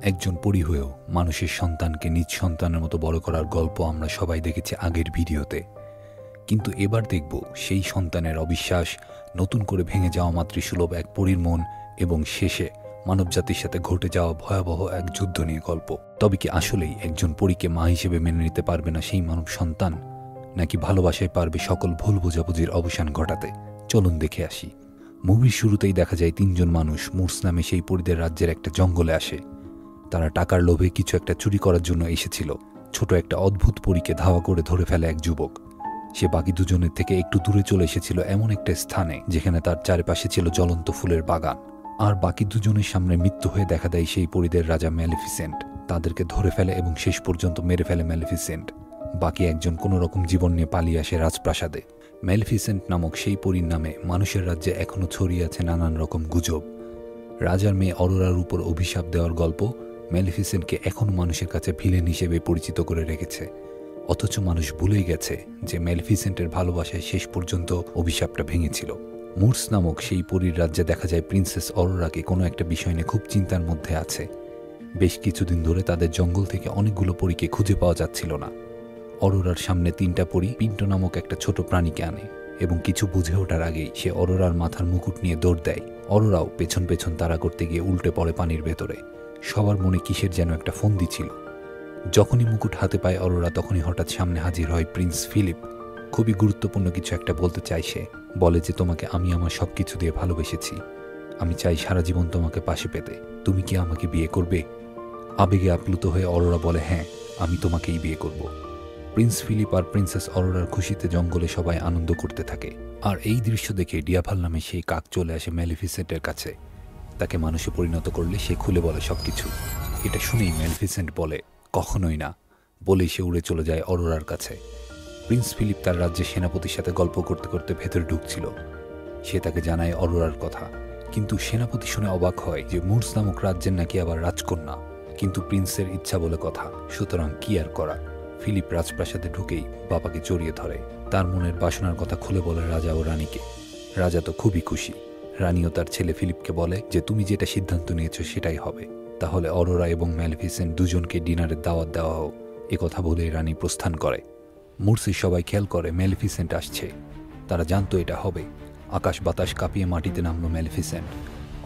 একজন পরী হয়েও মানুষের সন্তানকে নিজ সন্তানের মতো বড় করার গল্প আমরা সবাই দেখেছি আগের ভিডিওতে। কিন্তু এবার দেখব সেই সন্তানের অবিশ্বাস, নতুন করে ভেঙে যাওয়া মাতৃসুলভ এক পরীর মন এবং শেষে মানবজাতির সাথে ঘটে যাওয়া ভয়াবহ এক যুদ্ধ নিয়ে গল্প। তবে কি আসলেই একজন পরীকে মা হিসেবে মেনে নিতে পারবে না সেই মানব সন্তান, নাকি ভালোবাসায় পারবে সকল ভুল বোঝাবুঝির অবসান ঘটাতে? চলুন দেখে আসি। মুভির শুরুতেই দেখা যায় তিনজন মানুষ মুর্স নামে সেই পরীদের রাজ্যের একটা জঙ্গলে আসে। তারা টাকার লোভে কিছু একটা চুরি করার জন্য এসেছিল। ছোট একটা অদ্ভুত পরীকে ধাওয়া করে ধরে ফেলে এক যুবক। সে বাকি দুজনের থেকে একটু দূরে চলে এসেছিল এমন একটা স্থানে যেখানে তার চারপাশে ছিল জ্বলন্ত ফুলের বাগান। আর বাকি দুজনের সামনে মৃত্যু হয়ে দেখা দেয় সেই পরীদের রাজা ম্যালেফিসেন্ট। তাদেরকে ধরে ফেলে এবং শেষ পর্যন্ত মেরে ফেলে ম্যালেফিসেন্ট। বাকি একজন কোনো রকম জীবন নিয়ে পালিয়ে আসে রাজপ্রাসাদে। ম্যালেফিসেন্ট নামক সেই পরীর নামে মানুষের রাজ্যে এখনও ছড়িয়ে আছে নানান রকম গুজব। রাজার মেয়ে অরোরার উপর অভিশাপ দেওয়ার গল্প ম্যালেফিসেন্টকে এখনও মানুষের কাছে ভিলেন হিসেবে পরিচিত করে রেখেছে। অথচ মানুষ ভুলেই গেছে যে ম্যালেফিসেন্টের ভালোবাসায় শেষ পর্যন্ত অভিশাপটা ভেঙেছিল। মুর্স নামক সেই পরীর রাজ্যে দেখা যায় প্রিন্সেস অরোরাকে কোনো একটা বিষয় নিয়ে খুব চিন্তার মধ্যে আছে। বেশ কিছুদিন ধরে তাদের জঙ্গল থেকে অনেকগুলো পরীকে খুঁজে পাওয়া যাচ্ছিল না। অরোরার সামনে তিনটা পরী পিন্টো নামক একটা ছোট প্রাণীকে আনে এবং কিছু বুঝে ওঠার আগেই সে অরোরার মাথার মুকুট নিয়ে দৌড় দেয়। অরোরাও পেছন পেছন তাড়া করতে গিয়ে উল্টে পড়ে পানির ভেতরে। সবার মনে কিসের যেন একটা ফন্দি ছিল। যখনই মুকুট হাতে পায় অরোরা, তখনই হঠাৎ সামনে হাজির হয় প্রিন্স ফিলিপ। খুবই গুরুত্বপূর্ণ কিছু একটা বলতে চাই সে। বলে যে তোমাকে আমি আমার সব কিছু দিয়ে ভালোবেসেছি। আমি চাই সারা জীবন তোমাকে পাশে পেতে। তুমি কি আমাকে বিয়ে করবে? আবেগে আপ্লুত হয়ে অরোরা বলে, হ্যাঁ, আমি তোমাকেই বিয়ে করব। প্রিন্স ফিলিপ আর প্রিন্সেস অরোরার খুশিতে জঙ্গলে সবাই আনন্দ করতে থাকে। আর এই দৃশ্য দেখে ডিয়াভাল নামে সেই কাক চলে আসে ম্যালেফিসেন্টের কাছে। তাকে মানুষে পরিণত করলে সে খুলে বলে সবকিছু। এটা শুনেই ম্যালেফিসেন্ট বলে, কখনোই না, বলেই সে উড়ে চলে যায় অরোরার কাছে। প্রিন্স ফিলিপ তার রাজ্যের সেনাপতির সাথে গল্প করতে করতে ভেতরে ঢুকছিল। সে তাকে জানায় অরোরার কথা। কিন্তু সেনাপতি শুনে অবাক হয় যে মুর্স নামক রাজ্যের নাকি আবার রাজকন্যা। কিন্তু প্রিন্সের ইচ্ছা বলে কথা, সুতরাং কি আর করা। ফিলিপ রাজপ্রাসাদে ঢুকেই বাবাকে জড়িয়ে ধরে। তার মনের বাসনার কথা খুলে বলে রাজা ও রানীকে। রাজা তো খুবই খুশি। রানীও তার ছেলে ফিলিপকে বলে যে তুমি যেটা সিদ্ধান্ত নিয়েছো সেটাই হবে। তাহলে অরোরা এবং ম্যালেফিসেন্ট দুজনকে ডিনারের দাওয়াত দেওয়া হোক। একথা বলেই রানী প্রস্থান করে। মুর্সের সবাই খেয়াল করে ম্যালেফিসেন্ট আসছে। তারা জানতো এটা হবে। আকাশ বাতাস কাঁপিয়ে মাটিতে নামলো ম্যালেফিসেন্ট।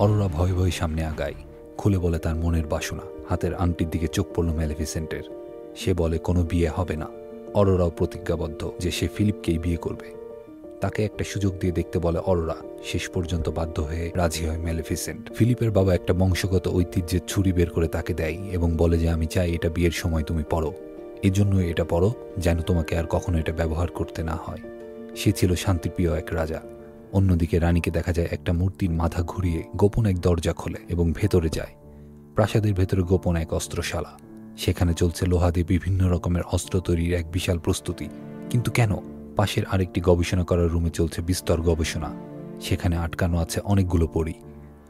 অরোরা ভয়ে ভয়ে সামনে আগায়, খুলে বলে তার মনের বাসনা। হাতের আংটির দিকে চোখ পড়ল ম্যালেফিসেন্টের। সে বলে কোনো বিয়ে হবে না। অরোরাও প্রতিজ্ঞাবদ্ধ যে সে ফিলিপকেই বিয়ে করবে। তাকে একটা সুযোগ দিয়ে দেখতে বলে অরোরা। শেষ পর্যন্ত বাধ্য হয়ে রাজি হয় ম্যালেফিসেন্ট। ফিলিপের বাবা একটা বংশগত ঐতিহ্যের ছুরি বের করে তাকে দেয় এবং বলে যে আমি চাই এটা বিয়ের সময় তুমি পড়ো। এজন্য এটা পড়ো যেন তোমাকে আর কখনো এটা ব্যবহার করতে না হয়। সে ছিল শান্তিপ্রিয় এক রাজা। অন্যদিকে রানীকে দেখা যায় একটা মূর্তির মাথা ঘুরিয়ে গোপন এক দরজা খোলে এবং ভেতরে যায়। প্রাসাদের ভেতরে গোপন এক অস্ত্রশালা। সেখানে চলছে লোহা দিয়ে বিভিন্ন রকমের অস্ত্র তৈরির এক বিশাল প্রস্তুতি। কিন্তু কেন? পাশের আরেকটি গবেষণা করার রুমে চলছে বিস্তর গবেষণা। সেখানে আটকানো আছে অনেকগুলো পরী।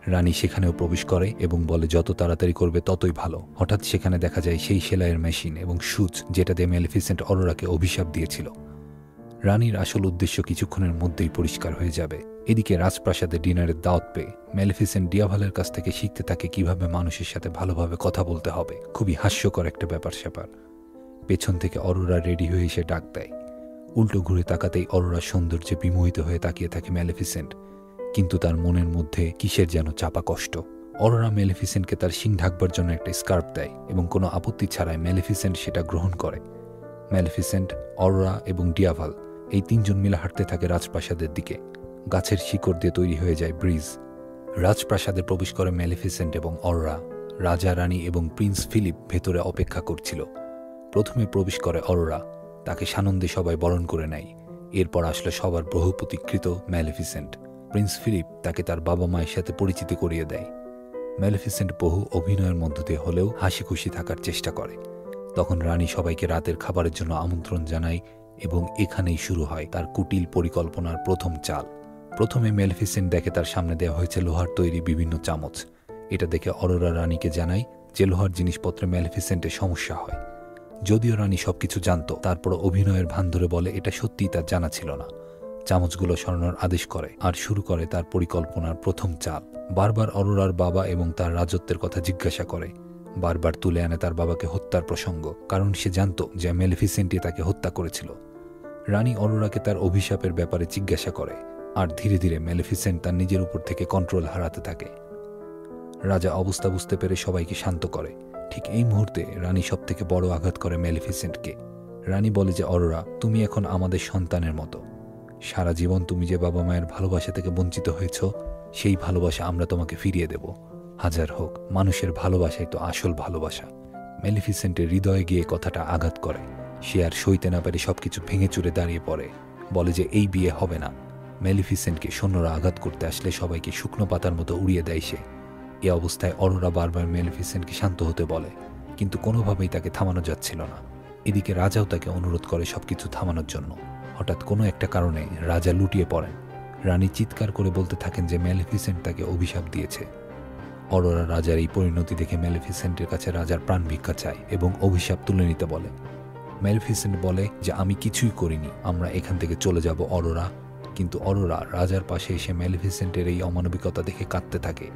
রানী সেখানেও প্রবেশ করে এবং বলে যত তাড়াতাড়ি করবে ততই ভালো। হঠাৎ সেখানে দেখা যায় সেই সেলাইয়ের মেশিন এবং সুচ যেটা দিয়ে ম্যালেফিসেন্ট অরোরাকে অভিশাপ দিয়েছিল। রানীর আসল উদ্দেশ্য কিছুক্ষণের মধ্যেই পরিষ্কার হয়ে যাবে। এদিকে রাজপ্রাসাদে ডিনারের দাওয়াত পেয়ে ম্যালেফিসেন্ট ডিয়াভালের কাছ থেকে শিখতে থাকে কিভাবে মানুষের সাথে ভালোভাবে কথা বলতে হবে। খুবই হাস্যকর একটা ব্যাপার স্যাপার। পেছন থেকে অরোরা রেডি হয়ে এসে ডাক দেয়। উল্টো ঘুরে তাকাতেই অরোরা সৌন্দর্যে বিমোহিত হয়ে তাকিয়ে থাকে ম্যালেফিসেন্ট। কিন্তু তার মনের মধ্যে কিসের যেন চাপা কষ্ট। অরোরা ম্যালেফিসেন্টকে তার শিং ঢাকবার জন্য একটা স্কার্ফ দেয় এবং কোনো আপত্তি ছাড়াই ম্যালেফিসেন্ট সেটা গ্রহণ করে। ম্যালেফিসেন্ট, অরোরা এবং ডিয়াভাল এই তিনজন মিলে হাঁটতে থাকে রাজপ্রাসাদের দিকে। গাছের শিকড় দিয়ে তৈরি হয়ে যায় ব্রিজ। রাজপ্রাসাদে প্রবেশ করে ম্যালেফিসেন্ট এবং অরোরা। রাজা, রানী এবং প্রিন্স ফিলিপ ভেতরে অপেক্ষা করছিল। প্রথমে প্রবেশ করে অরোরা। তাকে সানন্দে সবাই বরণ করে নেয়। এরপর আসলো সবার বহু প্রতীক্ষিত ম্যালেফিসেন্ট। প্রিন্স ফিলিপ তাকে তার বাবা মায়ের সাথে পরিচিতি করিয়ে দেয়। ম্যালেফিসেন্ট বহু অভিনয়ের মধ্য দিয়ে হলেও হাসি খুশি থাকার চেষ্টা করে। তখন রানী সবাইকে রাতের খাবারের জন্য আমন্ত্রণ জানায় এবং এখানেই শুরু হয় তার কুটিল পরিকল্পনার প্রথম চাল। প্রথমে ম্যালেফিসেন্ট দেখে তার সামনে দেওয়া হয়েছে লোহার তৈরি বিভিন্ন চামচ। এটা দেখে অরোরা রানীকে জানায় যে লোহার জিনিসপত্রে ম্যালেফিসেন্টের সমস্যা হয়। যদিও রানী সবকিছু জানতো, তারপর অভিনয়ের ভান ধরে বলে এটা সত্যিই তার জানা ছিল না। চামচগুলো সরানোর আদেশ করে আর শুরু করে তার পরিকল্পনার প্রথম চাল। বারবার অরোরার বাবা এবং তার রাজত্বের কথা জিজ্ঞাসা করে। বারবার তুলে আনে তার বাবাকে হত্যার প্রসঙ্গ, কারণ সে জানত যে মেলিফিসেন্টই তাকে হত্যা করেছিল। রানী অরোরাকে তার অভিশাপের ব্যাপারে জিজ্ঞাসা করে, আর ধীরে ধীরে মেলিফিসেন্ট তার নিজের উপর থেকে কন্ট্রোল হারাতে থাকে। রাজা অবস্থা বুঝতে পেরে সবাইকে শান্ত করে। ঠিক এই মুহূর্তে রানী সবথেকে বড় আঘাত করে মেলিফিসেন্টকে। রানী বলে যে, অরোরা, তুমি এখন আমাদের সন্তানের মতো। সারা জীবন তুমি যে বাবা মায়ের ভালোবাসা থেকে বঞ্চিত হয়েছ, সেই ভালোবাসা আমরা তোমাকে ফিরিয়ে দেব। হাজার হোক, মানুষের ভালোবাসাই তো আসল ভালোবাসা। মেলিফিসেন্টের হৃদয়ে গিয়ে কথাটা আঘাত করে। সে আর সইতে না পেরে সবকিছু ভেঙে চুরে দাঁড়িয়ে পড়ে, বলে যে এই বিয়ে হবে না। মেলিফিসেন্টকে সৈন্যরা আঘাত করতে আসলে সবাইকে শুকনো পাতার মতো উড়িয়ে দেয় সে। এ অবস্থায় অরোরা বারবার মেলিফিসেন্টকে শান্ত হতে বলে, কিন্তু কোনোভাবেই তাকে থামানো যাচ্ছিল না। এদিকে রাজাও তাকে অনুরোধ করে সবকিছু থামানোর জন্য। হঠাৎ কোনো একটা কারণে রাজা লুটিয়ে পড়েন। রানী চিৎকার করে বলতে থাকেন যে মেলিফিসেন্ট তাকে অভিশাপ দিয়েছে। অরোরা রাজার এই পরিণতি দেখে মেলিফিসেন্টের কাছে রাজার প্রাণ ভিক্ষা চায় এবং অভিশাপ তুলে নিতে বলে। মেলিফিসেন্ট বলে যে আমি কিছুই করিনি, আমরা এখান থেকে চলে যাব অরোরা। কিন্তু অরোরা রাজার পাশে এসে মেলিফিসেন্টের এই অমানবিকতা দেখে কাঁদতে থাকে।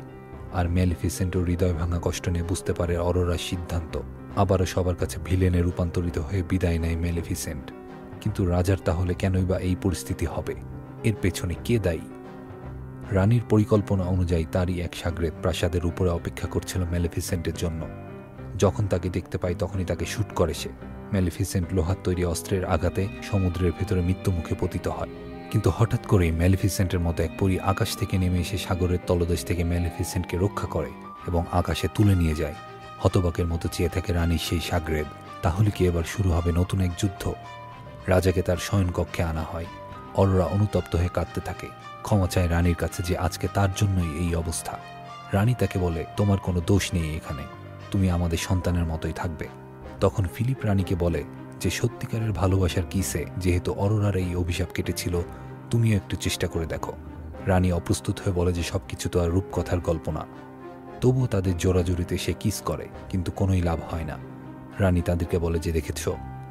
আর মেলিফিসেন্টও হৃদয় ভাঙা কষ্ট নিয়ে বুঝতে পারে অরোরার সিদ্ধান্ত। আবারও সবার কাছে ভিলেনে রূপান্তরিত হয়ে বিদায় নেয় মেলিফিসেন্ট। কিন্তু রাজার তাহলে কেনই বা এই পরিস্থিতি হবে? এর পেছনে কে দায়ী? রানীর পরিকল্পনা অনুযায়ী তারই এক সাগরেদ প্রাসাদের উপরে অপেক্ষা করছিল মেলিফিসেন্টের জন্য। যখন তাকে দেখতে পায় তখনই তাকে শ্যুট করে সে। মেলিফিসেন্ট লোহার তৈরি অস্ত্রের আঘাতে সমুদ্রের ভেতরে মৃত্যুমুখে পতিত হয়। কিন্তু হঠাৎ করেই মেলিফিসেন্টের মতো এক পরী আকাশ থেকে নেমে এসে সাগরের তলদেশ থেকে মেলিফিসেন্টকে রক্ষা করে এবং আকাশে তুলে নিয়ে যায়। হতবাকের মতো চেয়ে থাকে রানীর সেই সাগরেদ। তাহলে কি এবার শুরু হবে নতুন এক যুদ্ধ? রাজাকে তার শয়নকক্ষে আনা হয়। অরোরা অনুতপ্ত হয়ে কাঁদতে থাকে, ক্ষমা চায় রানীর কাছে যে আজকে তার জন্যই এই অবস্থা। রানী তাকে বলে, তোমার কোনো দোষ নেই এখানে, তুমি আমাদের সন্তানের মতোই থাকবে। তখন ফিলিপ রানীকে বলে যে সত্যিকারের ভালোবাসার কিসে, যেহেতু অরোরার এই অভিশাপ কেটেছিল, তুমিও একটু চেষ্টা করে দেখো। রানী অপ্রস্তুত হয়ে বলে যে সবকিছু তো আর রূপকথার গল্প না। তবুও তাদের জোরাজুরিতে সে কিস করে, কিন্তু কোনোই লাভ হয় না। রানী তাদেরকে বলে যে দেখেছ,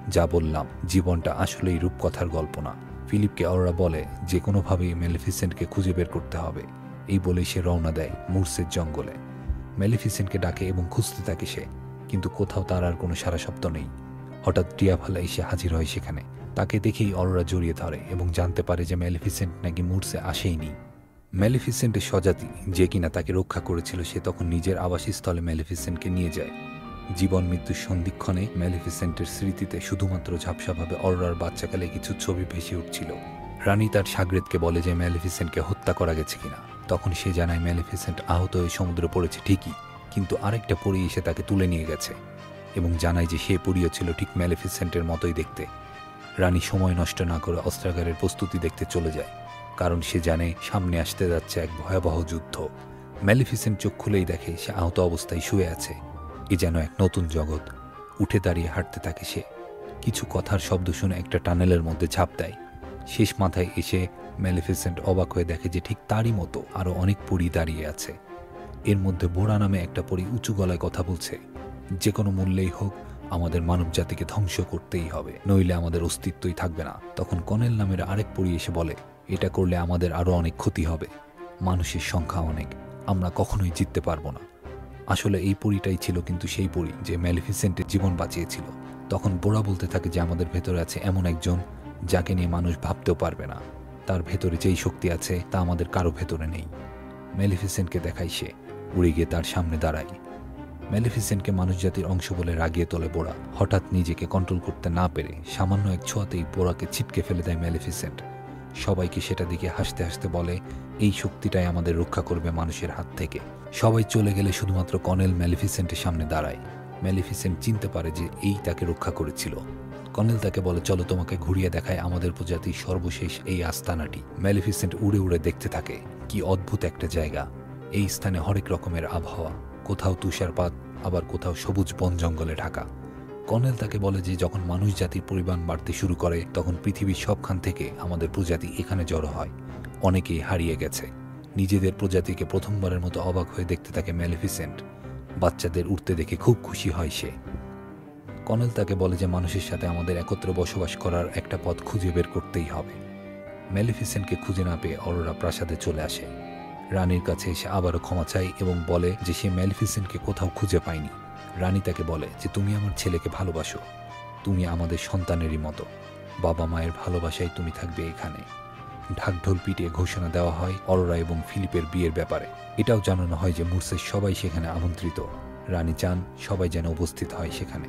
যা বললাম, জীবনটা আসলেই রূপকথার গল্প না। ফিলিপকে অরোরা বলে যে কোনোভাবেই মেলিফিসেন্টকে খুঁজে বের করতে হবে। এই বলেই সে রওনা দেয় মুরসের জঙ্গলে। মেলিফিসেন্টকে ডাকে এবং খুঁজতে থাকে সে, কিন্তু কোথাও তার আর কোনো সারা শব্দ নেই। হঠাৎ টিয়াফালা এসে হাজির হয় সেখানে। তাকে দেখেই অরোরা জড়িয়ে ধরে এবং জানতে পারে যে মেলিফিসেন্ট নাকি মুরসে আসেইনি। মেলিফিসেন্টের স্বজাতি যে কিনা তাকে রক্ষা করেছিল, সে তখন নিজের আবাসস্থলে মেলিফিসেন্টকে নিয়ে যায়। জীবন মৃত্যুর সন্ধিক্ষণে মেলিফিসেন্টের স্মৃতিতে শুধুমাত্র ঝাপসাভাবে অরোরার বাচ্চাকালে কিছু ছবি ভেসে উঠছিল। রানী তার সাগরেদকে বলে যে মেলিফিসেন্টকে হত্যা করা গেছে কিনা। তখন সে জানায় মেলিফিসেন্ট আহত হয়ে সমুদ্রে পড়েছে ঠিকই, কিন্তু আরেকটা পরী এসে তাকে তুলে নিয়ে গেছে এবং জানায় যে সে পরীও ছিল ঠিক মেলিফিসেন্টের মতোই দেখতে। রানী সময় নষ্ট না করে অস্ত্রাগারের প্রস্তুতি দেখতে চলে যায়, কারণ সে জানে সামনে আসতে যাচ্ছে এক ভয়াবহ যুদ্ধ। মেলিফিসেন্ট চোখ খুলেই দেখে সে আহত অবস্থায় শুয়ে আছে। এ যেন এক নতুন জগৎ। উঠে দাঁড়িয়ে হাঁটতে থাকে সে। কিছু কথার শব্দ শুনে একটা টানেলের মধ্যে ঝাঁপ দেয়। শেষ মাথায় এসে মেলিফিসেন্ট অবাক হয়ে দেখে যে ঠিক তারই মতো আরও অনেক পরী দাঁড়িয়ে আছে। এর মধ্যে বোরা নামে একটা পরী উঁচু গলায় কথা বলছে, যে কোনো মূল্যেই হোক আমাদের মানব জাতিকে ধ্বংস করতেই হবে, নইলে আমাদের অস্তিত্বই থাকবে না। তখন কনেল নামের আরেক পরী এসে বলে, এটা করলে আমাদের আরও অনেক ক্ষতি হবে, মানুষের সংখ্যা অনেক, আমরা কখনোই জিততে পারবো না। আসলে এই পরীটাই ছিল কিন্তু সেই পরী যে মেলিফিসেন্টের জীবন বাঁচিয়েছিল। তখন বোরা বলতে থাকে যে আমাদের ভেতরে আছে এমন একজন যাকে নিয়ে মানুষ ভাবতেও পারবে না। তার ভেতরে যেই শক্তি আছে তা আমাদের কারো ভেতরে নেই। মেলিফিসেন্টকে দেখাই সে, উড়ে গিয়ে তার সামনে দাঁড়ায়। মেলিফিসেন্টকে মানুষ জাতির অংশ বলে রাগিয়ে তোলে বোরা। হঠাৎ নিজেকে কন্ট্রোল করতে না পেরে সামান্য এক ছোঁয়াতেই বোরাকে ছিটকে ফেলে দেয় মেলিফিসেন্ট। সবাইকে সেটা দিকে হাসতে হাসতে বলে, এই শক্তিটাই আমাদের রক্ষা করবে মানুষের হাত থেকে। সবাই চলে গেলে শুধুমাত্র কনেল মেলিফিসেন্টের সামনে দাঁড়ায়। মেলিফিসেন্ট চিনতে পারে যে এই তাকে রক্ষা করেছিল। কনেল তাকে বলে, চলো তোমাকে ঘুরিয়ে দেখায় আমাদের প্রজাতির সর্বশেষ এই আস্তানাটি। মেলিফিসেন্ট উড়ে উড়ে দেখতে থাকে, কি অদ্ভুত একটা জায়গা। এই স্থানে হরেক রকমের আবহাওয়া, কোথাও তুষারপাত, আবার কোথাও সবুজ বন জঙ্গলে ঢাকা। কনেল তাকে বলে যে যখন মানুষ জাতির পরিমাণ বাড়তে শুরু করে তখন পৃথিবীর সবখান থেকে আমাদের প্রজাতি এখানে জড়ো হয়। অনেকেই হারিয়ে গেছে। নিজেদের প্রজাতিকে প্রথমবারের মতো অবাক হয়ে দেখতে থাকে মেলিফিসেন্ট। বাচ্চাদের উঠতে দেখে খুব খুশি হয় সে। কনেল তাকে বলে যে মানুষের সাথে আমাদের একত্রে বসবাস করার একটা পথ খুঁজে বের করতেই হবে। মেলিফিসেন্টকে খুঁজে না পেয়ে অরোরা প্রাসাদে চলে আসে। রানীর কাছে এসে আবারও ক্ষমা চায় এবং বলে যে সে মেলিফিসেন্টকে কোথাও খুঁজে পায়নি। রানী তাকে বলে যে তুমি আমার ছেলেকে ভালোবাসো, তুমি আমাদের সন্তানেরই মতো, বাবা মায়ের ভালোবাসায় তুমি থাকবে এখানে। ঢাকঢোল পিটিয়ে ঘোষণা দেওয়া হয় অরোরা এবং ফিলিপের বিয়ের ব্যাপারে। এটাও জানানো হয় যে মুর্সের সবাই সেখানে আমন্ত্রিত, রানী চান সবাই যেন উপস্থিত হয় সেখানে।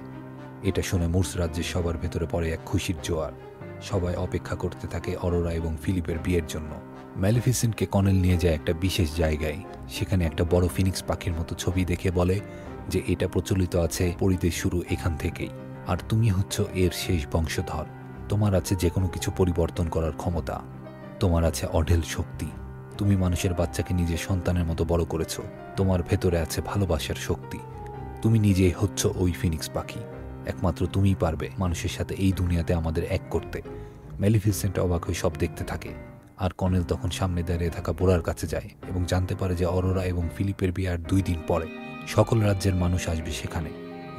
এটা শুনে মুর্স রাজ্যের সবার ভেতরে পড়ে এক খুশির জোয়ার। সবাই অপেক্ষা করতে থাকে অরোরা এবং ফিলিপের বিয়ের জন্য। ম্যালিফিসেন্টকে কনেল নিয়ে যায় একটা বিশেষ জায়গায়। সেখানে একটা বড় ফিনিক্স পাখির মতো ছবি দেখে বলে যে এটা প্রচলিত আছে পরিদের শুরু এখান থেকেই, আর তুমি হচ্ছ এর শেষ বংশধর। তোমার আছে যে কোনো কিছু পরিবর্তন করার ক্ষমতা, তোমার আছে অঢেল শক্তি, তুমি মানুষের বাচ্চাকে নিজের সন্তানের মতো বড় করেছো, তোমার ভেতরে আছে ভালোবাসার শক্তি, তুমি নিজেই হচ্ছ ওই ফিনিক্স পাখি, একমাত্র তুমিই পারবে মানুষের সাথে এই দুনিয়াতে আমাদের এক করতে। ম্যালিফিসেন্ট অবাক হয়ে সব দেখতে থাকে, আর কনেল তখন সামনে দাঁড়িয়ে থাকা বোড়ার কাছে যায় এবং জানতে পারে যে অরোরা এবং ফিলিপের বিয়ে আর 2 দিন পরে। সকল রাজ্যের মানুষ আসবে সেখানে।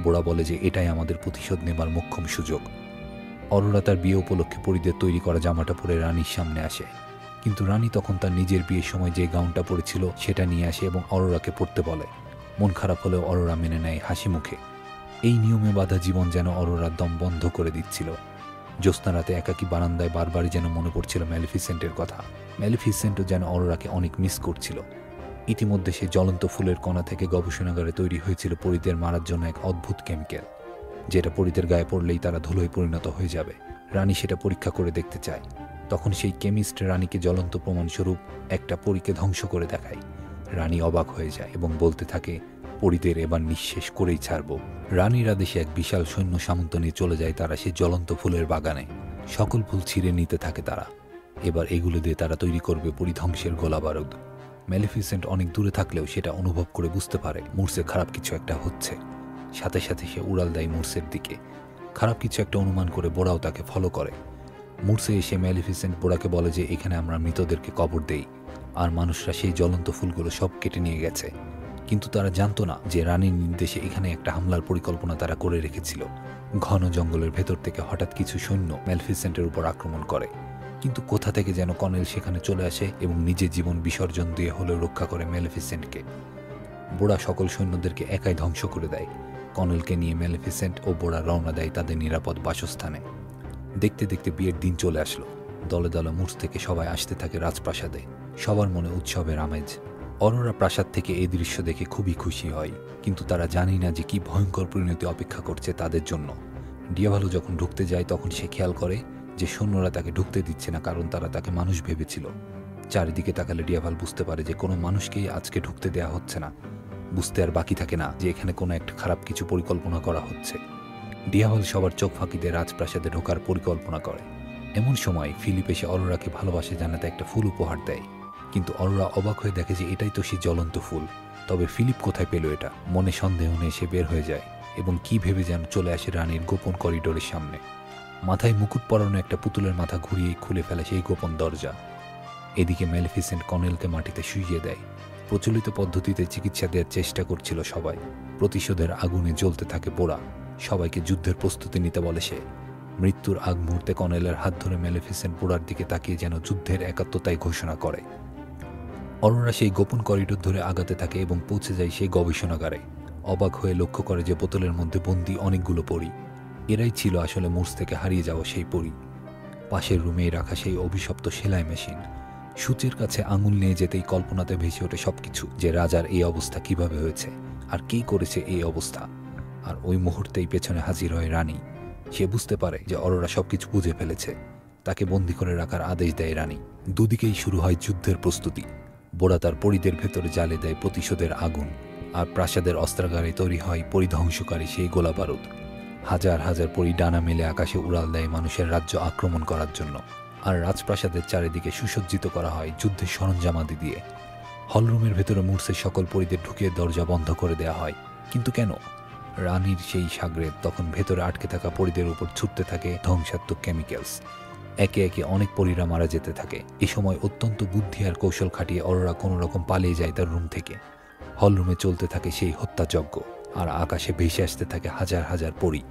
বোড়া বলে যে এটাই আমাদের প্রতিশোধ নেবার মোক্ষম সুযোগ। অরোরা তার বিয়ে উপলক্ষে পরিদের তৈরি করা জামাটা পরে রানীর সামনে আসে, কিন্তু রানী তখন তার নিজের বিয়ের সময় যে গাউনটা পরেছিল সেটা নিয়ে আসে এবং অরোরাকে পরতে বলে। মন খারাপ হলেও অরোরা মেনে নেয় হাসি মুখে। এই নিয়মে বাঁধা জীবন যেন অরোরার দম বন্ধ করে দিচ্ছিল। জ্যোৎস্না রাতে একাকী বারান্দায় বারবারই যেন মনে পড়ছিল ম্যালিফিসেন্টের কথা। ম্যালিফিসেন্টও যেন অরোরাকে অনেক মিস করছিল। ইতিমধ্যে সে জ্বলন্ত ফুলের কণা থেকে গবেষণাগারে তৈরি হয়েছিল পরিদের মারার জন্য এক অদ্ভুত কেমিক্যাল, যেটা পরিদের গায়ে পড়লেই তারা ধুলোয় পরিণত হয়ে যাবে। রানী সেটা পরীক্ষা করে দেখতে চায়। তখন সেই কেমিস্ট রানীকে জ্বলন্ত প্রমাণস্বরূপ একটা পরীকে ধ্বংস করে দেখায়। রানী অবাক হয়ে যায় এবং বলতে থাকে, পরিদের এবার নিঃশেষ করেই ছাড়ব। রানীর আদেশে এক বিশাল সৈন্য সামন্ত নিয়ে চলে যায় তারা সেই জ্বলন্ত ফুলের বাগানে। সকল ফুল ছিঁড়ে নিতে থাকে তারা। এবার এগুলো দিয়ে তারা তৈরি করবে পরিধ্বংসের গোলা বারুদ। ম্যালিফিসেন্ট অনেক দূরে থাকলেও সেটা অনুভব করে বুঝতে পারে মুর্সে খারাপ কিছু একটা হচ্ছে। সাথে সাথে সে উড়াল দেয় মুর্সের দিকে। খারাপ কিছু একটা অনুমান করে বোড়াও তাকে ফলো করে। মুর্সে এসে ম্যালিফিসেন্ট বোড়াকে বলে যে এখানে আমরা মৃতদেরকে কবর দেই, আর মানুষরা সেই জ্বলন্ত ফুলগুলো সব কেটে নিয়ে গেছে। কিন্তু তারা জানতো না যে রানীর নির্দেশে এখানে একটা হামলার পরিকল্পনা তারা করে রেখেছিল। ঘন জঙ্গলের ভেতর থেকে হঠাৎ কিছু সৈন্য ম্যালিফিসেন্টের উপর আক্রমণ করে, কিন্তু কোথা থেকে যেন কনেল সেখানে চলে আসে এবং নিজের জীবন বিসর্জন দিয়ে হলেও রক্ষা করে ম্যালিফিসেন্টকে। বোড়া সকল সৈন্যদেরকে একাই ধ্বংস করে দেয়। কনেলকে নিয়ে ম্যালিফিসেন্ট ও বোড়া রওনা দেয় তাদের নিরাপদ বাসস্থানে। দেখতে দেখতে বিয়ের দিন চলে আসলো। দলে দলে মুর্স থেকে সবাই আসতে থাকে রাজপ্রাসাদে। সবার মনে উৎসবের আমেজ। অরোরা প্রাসাদ থেকে এই দৃশ্য দেখে খুবই খুশি হয়, কিন্তু তারা জানি না যে কি ভয়ঙ্কর পরিণতি অপেক্ষা করছে তাদের জন্য। ডিয়াভালো যখন ঢুকতে যায় তখন সে খেয়াল করে যে সৈন্যরা তাকে ঢুকতে দিচ্ছে না, কারণ তারা তাকে মানুষ ভেবেছিল। চারিদিকে তাকালে ডিয়াভাল বুঝতে পারে যে কোনো মানুষকেই আজকে ঢুকতে দেয়া হচ্ছে না। বুঝতে আর বাকি থাকে না যে এখানে কোনো একটা খারাপ কিছু পরিকল্পনা করা হচ্ছে। ডিয়াভাল সবার চোখ ফাঁকি দিয়ে রাজপ্রাসাদে ঢোকার পরিকল্পনা করে। এমন সময় ফিলিপ এসে অরোরাকে ভালোবাসে জানাতে একটা ফুল উপহার দেয়, কিন্তু অরোরা অবাক হয়ে দেখে যে এটাই তো সেই জ্বলন্ত ফুল। তবে ফিলিপ কোথায় পেল এটা? মনে সন্দেহ নিয়ে সে বের হয়ে যায় এবং কি ভেবে যেন চলে আসে রানীর গোপন করিডোরের সামনে। মাথায় মুকুট পরানো একটা পুতুলের মাথা ঘুরিয়ে খুলে ফেলে সেই গোপন দরজা। এদিকে ম্যালিফিসেন্ট কনেলকে মাটিতে শুইয়ে দেয়। প্রচলিত পদ্ধতিতে চিকিৎসা দেওয়ার চেষ্টা করছিল সবাই। প্রতিশোধের আগুনে জ্বলতে থাকে বোড়া। সবাইকে যুদ্ধের প্রস্তুতি নিতে বলে সে। মৃত্যুর আগ মুহূর্তে কনেলের হাত ধরে ম্যালিফিসেন্ট বোড়ার দিকে তাকিয়ে যেন যুদ্ধের একাত্মতায় ঘোষণা করে। অরোরা সেই গোপন করিডোর ধরে আগাতে থাকে এবং পৌঁছে যায় সেই গবেষণাগারে। অবাক হয়ে লক্ষ্য করে যে বোতলের মধ্যে বন্দি অনেকগুলো পরী। এরাই ছিল আসলে মুর্স থেকে হারিয়ে যাওয়া সেই পরী। পাশের রুমেই রাখা সেই অভিশপ্ত সেলাই মেশিন। সূচের কাছে আঙুল নিয়ে যেতেই কল্পনাতে ভেসে ওঠে সবকিছু, যে রাজার এই অবস্থা কিভাবে হয়েছে আর কে করেছে এই অবস্থা। আর ওই মুহূর্তেই পেছনে হাজির হয় রানী। সে বুঝতে পারে যে অরোরা সবকিছু বুঝে ফেলেছে। তাকে বন্দি করে রাখার আদেশ দেয় রানী। দুদিকেই শুরু হয় যুদ্ধের প্রস্তুতি। বোড়া তার পরীদের ভেতরে জ্বালে দেয় প্রতিশোধের আগুন, আর প্রাসাদের অস্ত্রাগারে তৈরি হয় পরিধ্বংসকারী সেই গোলা বারুদ। হাজার হাজার পরী ডানা মেলে আকাশে উড়াল দেয় মানুষের রাজ্য আক্রমণ করার জন্য। আর রাজপ্রাসাদের চারিদিকে সুসজ্জিত করা হয় যুদ্ধের সরঞ্জামাদি দিয়ে। হলরুমের ভেতরে মুর্সের সকল পরীদের ঢুকিয়ে দরজা বন্ধ করে দেওয়া হয়। কিন্তু কেন? রানীর সেই সাগরে তখন ভেতরে আটকে থাকা পরীদের উপর ছুটতে থাকে ধ্বংসাত্মক কেমিক্যালস। একে একে অনেক পরীরা মারা যেতে থাকে। এ সময় অত্যন্ত বুদ্ধি আর কৌশল খাটিয়ে অরোরা কোনো রকম পালিয়ে যায় তার রুম থেকে। হলরুমে চলতে থাকে সেই হত্যাযজ্ঞ, আর আকাশে ভেসে আসতে থাকে হাজার হাজার পরী।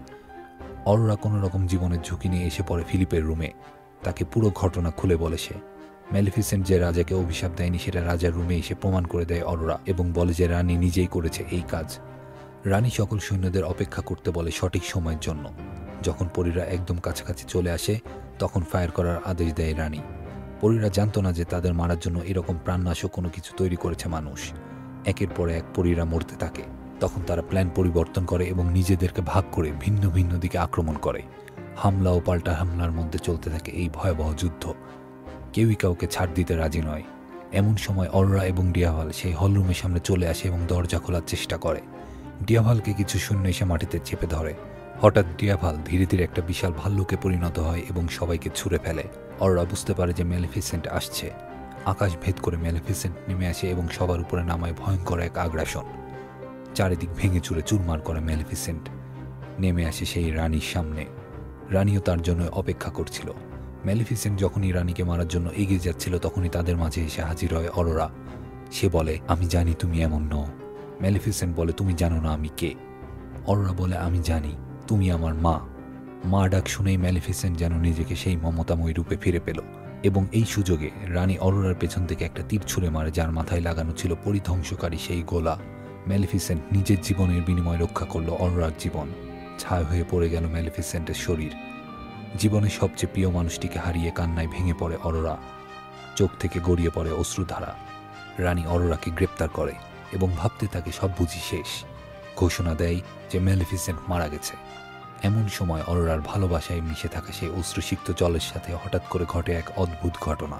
অরোরা কোনো রকম জীবনের ঝুঁকি নিয়ে এসে পড়ে ফিলিপের রুমে। তাকে পুরো ঘটনা খুলে বলে সে। ম্যালিফিসেন্ট যে রাজাকে অভিশাপ দেয়নি সেটা রাজার রুমে এসে প্রমাণ করে দেয় অরোরা, এবং বলে যে রানী নিজেই করেছে এই কাজ। রানী সকল সৈন্যদের অপেক্ষা করতে বলে সঠিক সময়ের জন্য। যখন পরীরা একদম কাছাকাছি চলে আসে তখন ফায়ার করার আদেশ দেয় রানী। পরীরা জানতো না যে তাদের মারার জন্য এরকম প্রাণনাশক কোনো কিছু তৈরি করেছে মানুষ। একের পর এক পরীরা মরতে থাকে। তখন তারা প্ল্যান পরিবর্তন করে এবং নিজেদেরকে ভাগ করে ভিন্ন ভিন্ন দিকে আক্রমণ করে। হামলা ও পাল্টা হামলার মধ্যে চলতে থাকে এই ভয়াবহ যুদ্ধ। কেউই কাউকে ছাড় দিতে রাজি নয়। এমন সময় অরোরা এবং ডিয়াভাল সেই হলরুমের সামনে চলে আসে এবং দরজা খোলার চেষ্টা করে। ডিয়াভালকে কিছু সৈন্য এসে মাটিতে চেপে ধরে। হঠাৎ ডিয়াভাল ধীরে ধীরে একটা বিশাল ভাল্লুকে পরিণত হয় এবং সবাইকে ছুঁড়ে ফেলে। অরোরা বুঝতে পারে যে ম্যালেফিসেন্ট আসছে। আকাশ ভেদ করে ম্যালেফিসেন্ট নেমে আসে এবং সবার উপরে নামায় ভয়ঙ্কর এক আগ্রাসন। চারিদিক ভেঙে চুরে চুরমার করে ম্যালেফিসেন্ট। নেমে আসে সেই রানীর সামনে। রানীও তার জন্য অপেক্ষা করছিল। ম্যালেফিসেন্ট যখনই রানীকে মারার জন্য এগিয়ে যাচ্ছিল তখনই তাদের মাঝে এসে হাজির হয় অরোরা। সে বলে, আমি জানি তুমি এমন নও। ম্যালেফিসেন্ট বলে, তুমি জানো না আমি কে। অরোরা বলে, আমি জানি তুমি আমার মা। মা ডাক শুনেই ম্যালেফিসেন্ট যেন নিজেকে সেই মমতাময়ী রূপে ফিরে পেল এবং এই সুযোগে রানী অরোরার পেছন থেকে একটা তীর ছুঁড়ে মারে, যার মাথায় লাগানো ছিল পরিধ্বংসকারী সেই গোলা। ম্যালেফিসেন্ট নিজের জীবনের বিনিময়ে রক্ষা করল অরোরার জীবন। ছায় হয়ে পড়ে গেল ম্যালেফিসেন্টের শরীর। জীবনের সবচেয়ে প্রিয় মানুষটিকে হারিয়ে কান্নায় ভেঙে পড়ে অরোরা। চোখ থেকে গড়িয়ে পড়ে অশ্রুধারা। রানী অরোরাকে গ্রেপ্তার করে এবং ভাবতে থাকে সব বুঝি শেষ। ঘোষণা দেয় যে ম্যালেফিসেন্ট মারা গেছে। এমন সময় অরোরার ভালোবাসায় মিশে থাকা সেই অশ্রুসিক্ত জলের সাথে হঠাৎ করে ঘটে এক অদ্ভুত ঘটনা।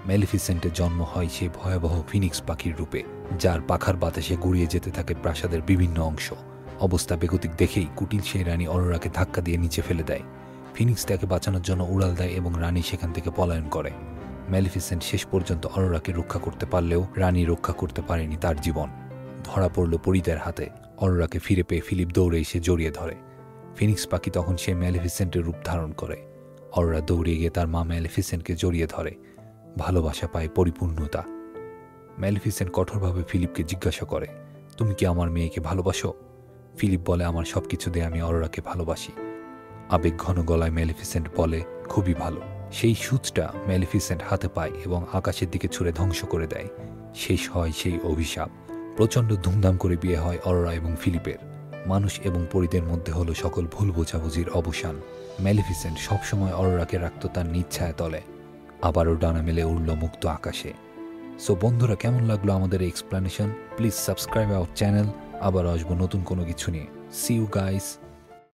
ম্যালেফিসেন্টের জন্ম হয় সেই ভয়াবহ ফিনিক্স পাখির রূপে, যার পাখার বাতাসে গুড়িয়ে যেতে থাকে প্রাসাদের বিভিন্ন অংশ। অবস্থা বেগতিক দেখেই কুটিল সেই রানী অরোরাকে ধাক্কা দিয়ে নিচে ফেলে দেয়। ফিনিক্স তাকে বাঁচানোর জন্য উড়াল দেয় এবং রানী সেখান থেকে পলায়ন করে। ম্যালেফিসেন্ট শেষ পর্যন্ত অরোরাকে রক্ষা করতে পারলেও রানী রক্ষা করতে পারেনি তার জীবন। ধরা পড়ল পরীদের হাতে। অরোরাকে ফিরে পেয়ে ফিলিপ দৌড়ে এসে জড়িয়ে ধরে। ফিনিক্স পাখি তখন সে ম্যালেফিসেন্টের রূপ ধারণ করে। অরোরা দৌড়ে গিয়ে তার মা ম্যালেফিসেন্টকে জড়িয়ে ধরে। ভালোবাসা পায় পরিপূর্ণতা। ম্যালেফিসেন্ট কঠোরভাবে ফিলিপকে জিজ্ঞাসা করে, তুমি কি আমার মেয়েকে ভালোবাসো? ফিলিপ বলে, আমার সব কিছু দিয়ে আমি অরোরাকে ভালোবাসি। আবেগ ঘন গলায় ম্যালেফিসেন্ট বলে, খুবই ভালো। সেই সূচটা ম্যালেফিসেন্ট হাতে পায় এবং আকাশের দিকে ছুঁড়ে ধ্বংস করে দেয়। শেষ হয় সেই অভিশাপ। প্রচণ্ড ধুমধাম করে বিয়ে হয় অরোরা এবং ফিলিপের। মানুষ এবং পরীদের মধ্যে হলো সকল ভুল বোঝাবুঝির অবসান। ম্যালেফিসেন্ট সবসময় অরোরাকে রাখত তার নিজ ছায়া তলে। আবারও ডানা মেলে উড়ল মুক্ত আকাশে। সো বন্ধুরা, কেমন লাগলো আমাদের explanation? Please subscribe our channel. আবার আসবো নতুন কোনো কিছু নিয়ে। See you guys.